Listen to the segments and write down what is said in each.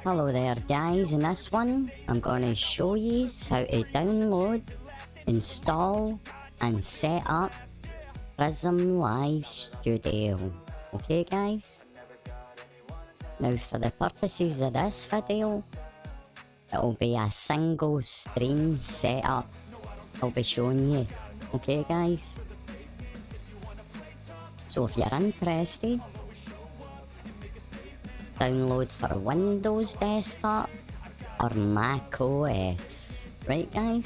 Hello there guys, in this one I'm going to show you how to download, install and set up Prism Live Studio. Okay guys? Now for the purposes of this video, it'll be a single stream setup I'll be showing you. Okay guys? So if you're interested, download for Windows desktop or Mac OS. Right guys?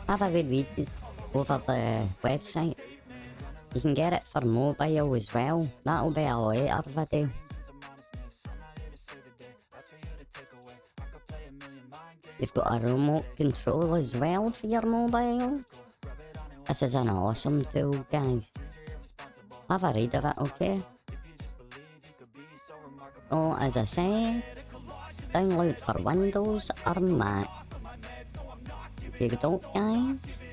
Have a good read over the website. You can get it for mobile as well. That'll be a later video. You've got a remote control as well for your mobile. This is an awesome tool guys. Have a read of it, okay? Oh, as I said, download for Windows or Mac. You don't guys?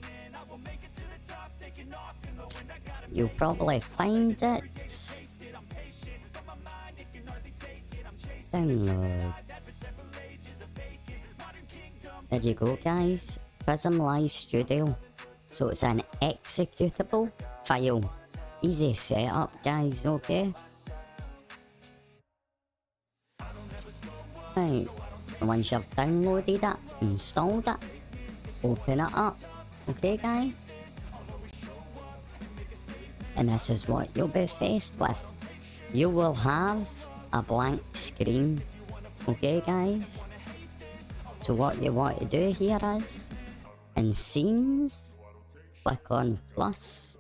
You'll probably find it. Download. There you go guys. Prism Live Studio. So it's an executable file. Easy setup guys, okay? Right, once you've downloaded it, installed it, open it up, okay guys? And this is what you'll be faced with. You will have a blank screen, okay guys? So what you want to do here is, in scenes, click on plus,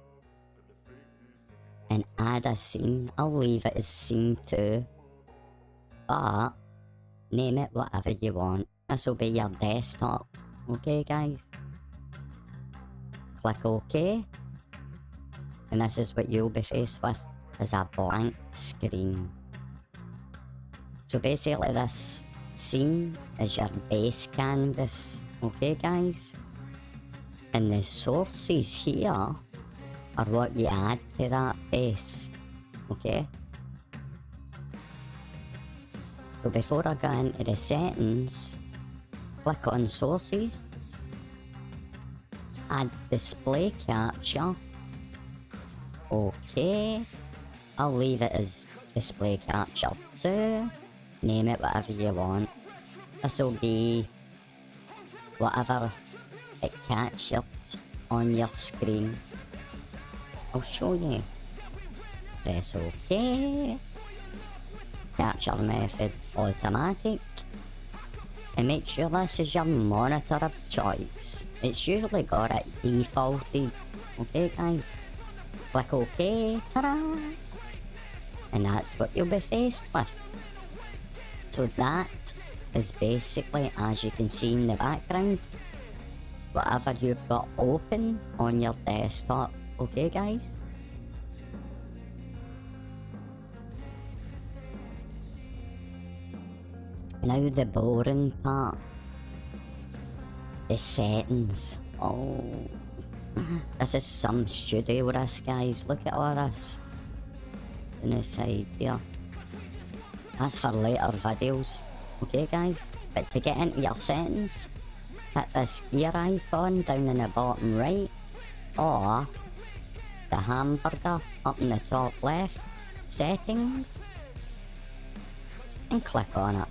and add a scene. I'll leave it as scene 2, but name it whatever you want. This will be your desktop. Okay guys? Click OK. And this is what you'll be faced with, is a blank screen. So basically this scene is your base canvas. Okay guys? And the sources here are what you add to that base. Okay? So before I go into the settings, click on sources, add display capture. Okay, I'll leave it as display capture 2, name it whatever you want. This will be whatever it captures on your screen. I'll show you. Press OK. Capture method automatic, and make sure this is your monitor of choice. It's usually got it defaulted. Okay guys? Click OK, ta-da! And that's what you'll be faced with. So that is basically, as you can see in the background, whatever you've got open on your desktop. Okay guys? Now the boring part. The settings. Oh. This is some studio this guys. Look at all this. On the side here. That's for later videos. Okay guys? But to get into your settings, hit this gear icon down in the bottom right. Or the hamburger up in the top left. Settings. And click on it.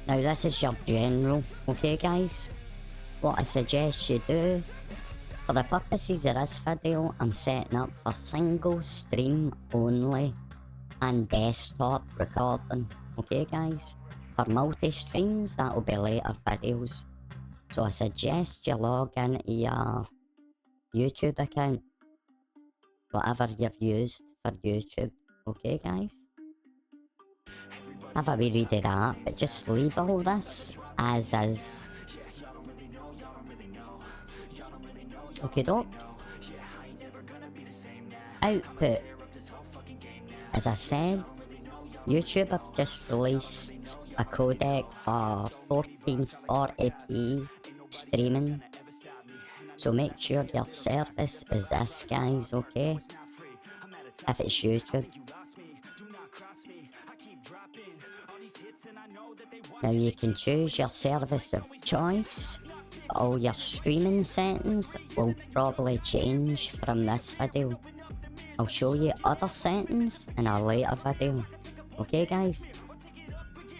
Now this is your general, okay guys? What I suggest you do, for the purposes of this video, I'm setting up for single stream only and desktop recording, okay guys? For multi-streams, that'll be later videos. So I suggest you log into your YouTube account, whatever you've used for YouTube, okay guys? Have a wee read of that, but just leave all this as is. Okay doke. Output. As I said, YouTube have just released a codec for 1440p streaming. So make sure your service is this guys, okay? If it's YouTube. Now you can choose your service of choice. All your streaming settings will probably change from this video. I'll show you other settings in a later video. Okay guys?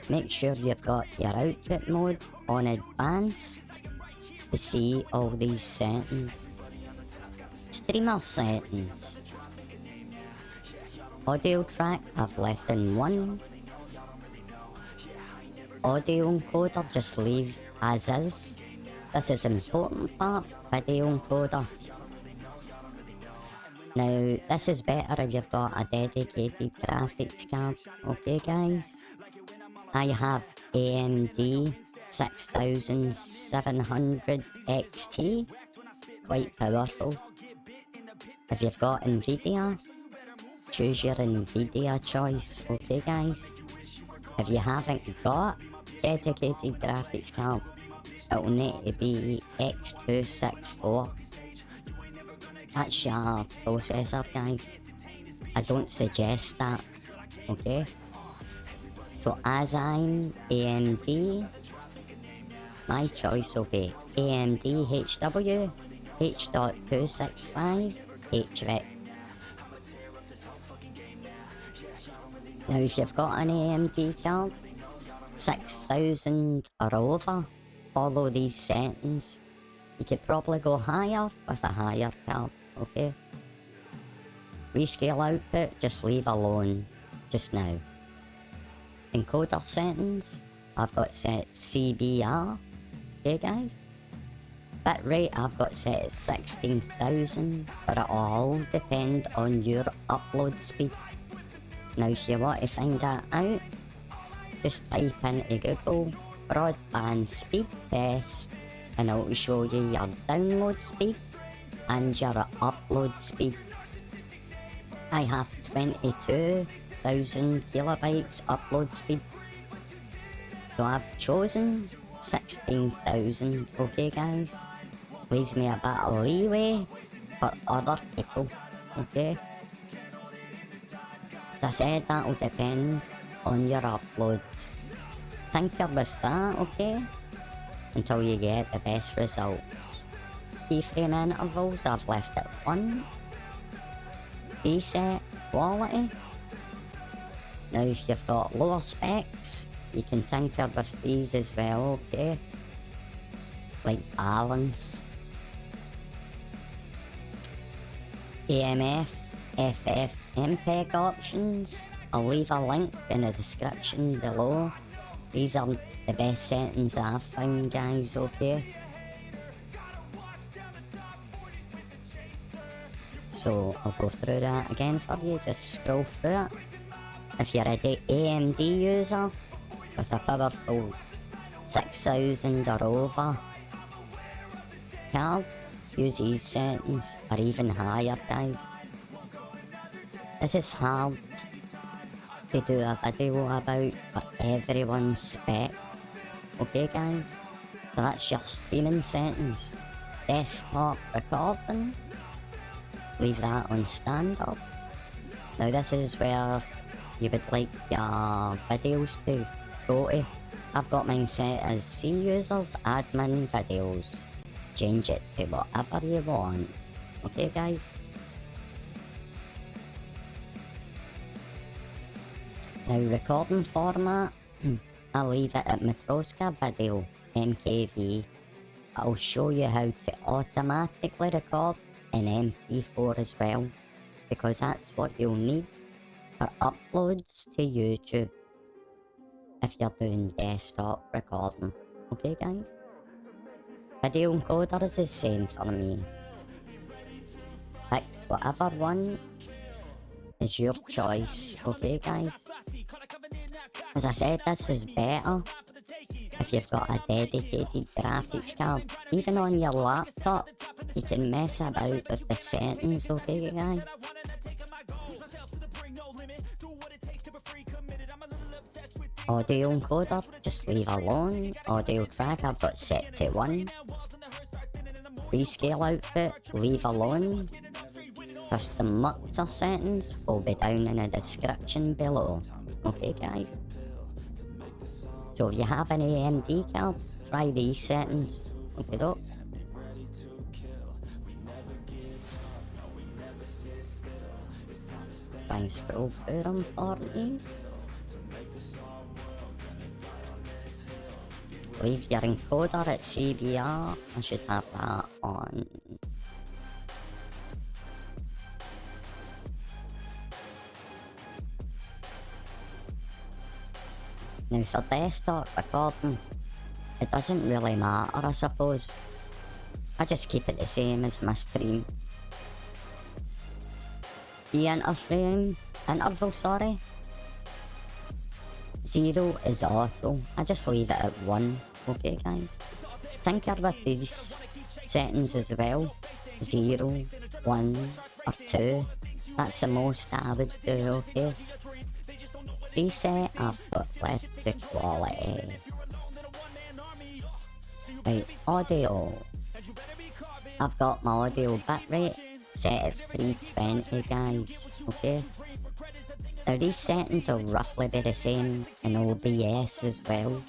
Make sure you've got your output mode on advanced to see all these settings. Streamer settings. Audio track I've left in 1. Audio encoder just leave as is. This is important part, video encoder. Now this is better if you've got a dedicated graphics card, okay guys? I have AMD 6700 XT, quite powerful. If you've got Nvidia, choose your Nvidia choice, okay guys? If you haven't got dedicated graphics card, it'll need to be X264. That's your processor guys. I don't suggest that, okay? So as I'm AMD, my choice will be AMD HW H.265 HVIC. Now if you've got an AMD card, 6000 or over, follow these settings. You could probably go higher with a higher card, okay? Rescale output, just leave alone just now. Encoder settings, I've got set CBR, okay guys? Bitrate I've got set at 16,000, but it all depend on your upload speed. Now if you want to find that out, just type into Google broadband speed test and it'll show you your download speed and your upload speed. I have 22,000 kilobytes upload speed, so I've chosen 16,000, okay guys? Leaves me a bit of leeway for other people, okay? As I said, that'll depend on your upload. Tinker with that, okay? Until you get the best result. Keyframe intervals I've left at 1. Preset quality. Now if you've got lower specs, you can tinker with these as well, okay? Like balance. AMF ffmpeg options. I'll leave a link in the description below. These are the best settings I've found guys, okay? So I'll go through that again for you, just scroll through it. If you're a AMD user with a powerful 6000 or over card, use these settings or even higher guys. This is hard to do a video about for everyone's spec, okay guys? So that's your streaming settings. Desktop recording, leave that on standard. Now this is where you would like your videos to go to. I've got mine set as C users admin videos. Change it to whatever you want, okay guys? Now recording format, I'll leave it at Matroska Video MKV. I'll show you how to automatically record in MP4 as well, because that's what you'll need for uploads to YouTube if you're doing desktop recording, okay guys? Video encoder is the same for me. Pick whatever one is your choice, okay guys? As I said, this is better if you've got a dedicated graphics card. Even on your laptop, you can mess about with the settings, okay guys? Audio encoder, just leave alone. Audio track I've got set to 1. Rescale output, leave alone. Custom mixer settings will be down in the description below. Okay guys? So if you have an AMD card, try these settings. Okay, doke. Try and scroll through them for you. Leave your encoder at CBR. I should have that on. Now for desktop recording, it doesn't really matter, I suppose. I just keep it the same as my stream. The interval, sorry. 0 is auto. I just leave it at 1. Okay, guys. Tinker with these settings as well. 0, 1, or 2. That's the most I would do, okay? Preset, I've got left to quality. Right, audio. I've got my audio bitrate set at 320, guys, okay? Now these settings will roughly be the same in OBS as well,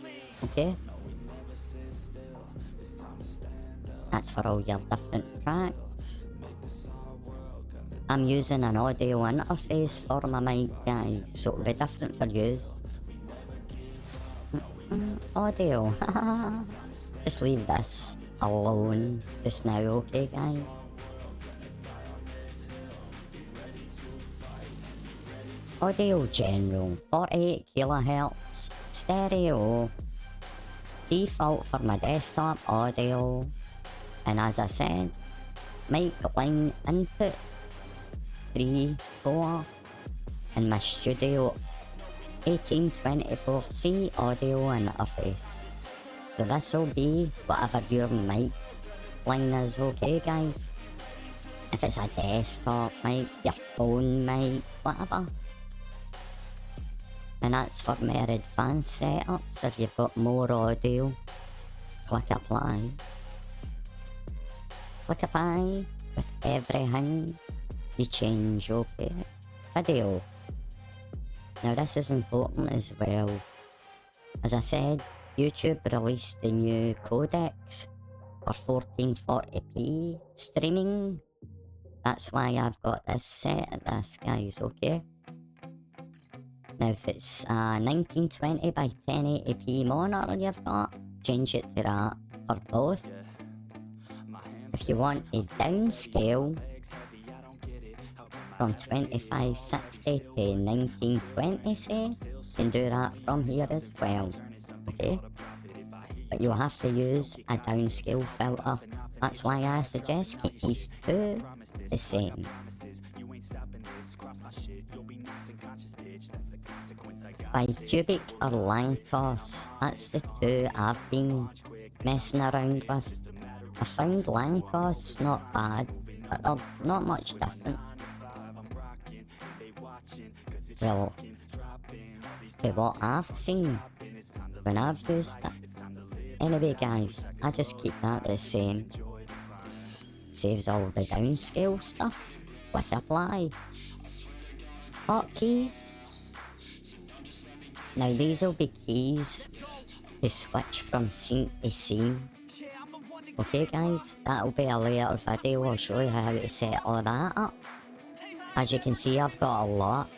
okay? That's for all your different tracks. I'm using an audio interface for my mic, guys, so it'll be different for you. Audio, just leave this alone just now, okay, guys? Audio general, 48 kHz, stereo, default for my desktop audio, and as I said, mic line input 3, 4, and my studio 1824C audio interface. So this will be whatever your mic line is, okay, guys? If it's a desktop mic, your phone mic, whatever. And that's for more advanced setups. If you've got more audio, click apply. Click apply with everything you change, okay? Video. Now this is important as well. As I said, YouTube released the new codecs for 1440p streaming. That's why I've got this set at this, guys, okay? Now if it's 1920 by 1080p monitor you've got, change it to that for both. If you want a downscale from 2560 to 1920, say, you can do that from here as well, okay? But you'll have to use a downscale filter. That's why I suggest keep these two the same. By cubic or lang cost, that's the two I've been messing around with. I found lang costs not bad, but they're not much different. Well, to what I've seen when I've used it. Anyway, guys, I just keep that the same. Saves all the downscale stuff. Click apply. Hotkeys. Now these will be keys to switch from scene to scene. Okay, guys, that'll be a later video. I'll show you how to set all that up. As you can see, I've got a lot.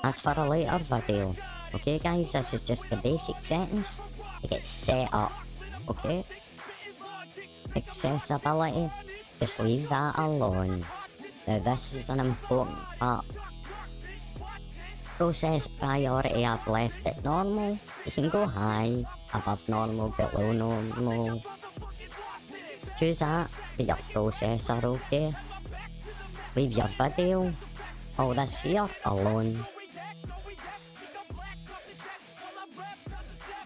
That's for a later video. Okay, guys, this is just the basic settings to get set up. Okay? Accessibility, just leave that alone. Now this is an important part. Process priority, I've left it normal. You can go high, above normal, below normal. Choose that for your processor, okay? Leave your video, all this here, alone.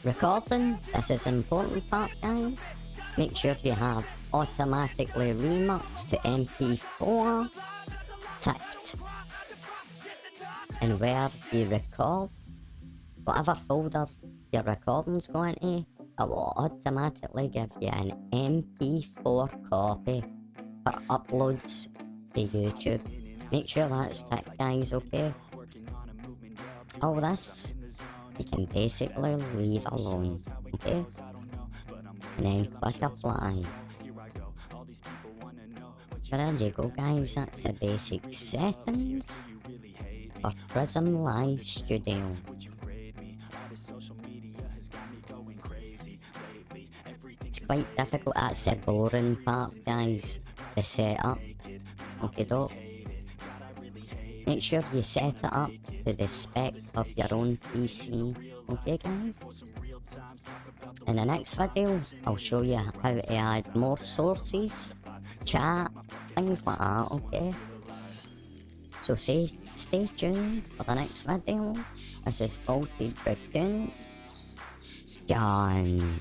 Recording, this is important part, guys. Make sure you have automatically remix to MP4 ticked. And where you record, whatever folder your recording's going to, it will automatically give you an MP4 copy for uploads to YouTube. Make sure that's ticked, guys, okay? All this you can basically leave alone, okay? And then click apply. But there you go guys, that's the basic settings for Prism Live Studio. It's quite difficult, that's the boring part guys, the setup. Okay doke. Make sure you set it up to the spec of your own PC, okay guys? In the next video, I'll show you how to add more sources, chat, things like that, okay? So stay tuned for the next video. This is Voltage Raccoon. John.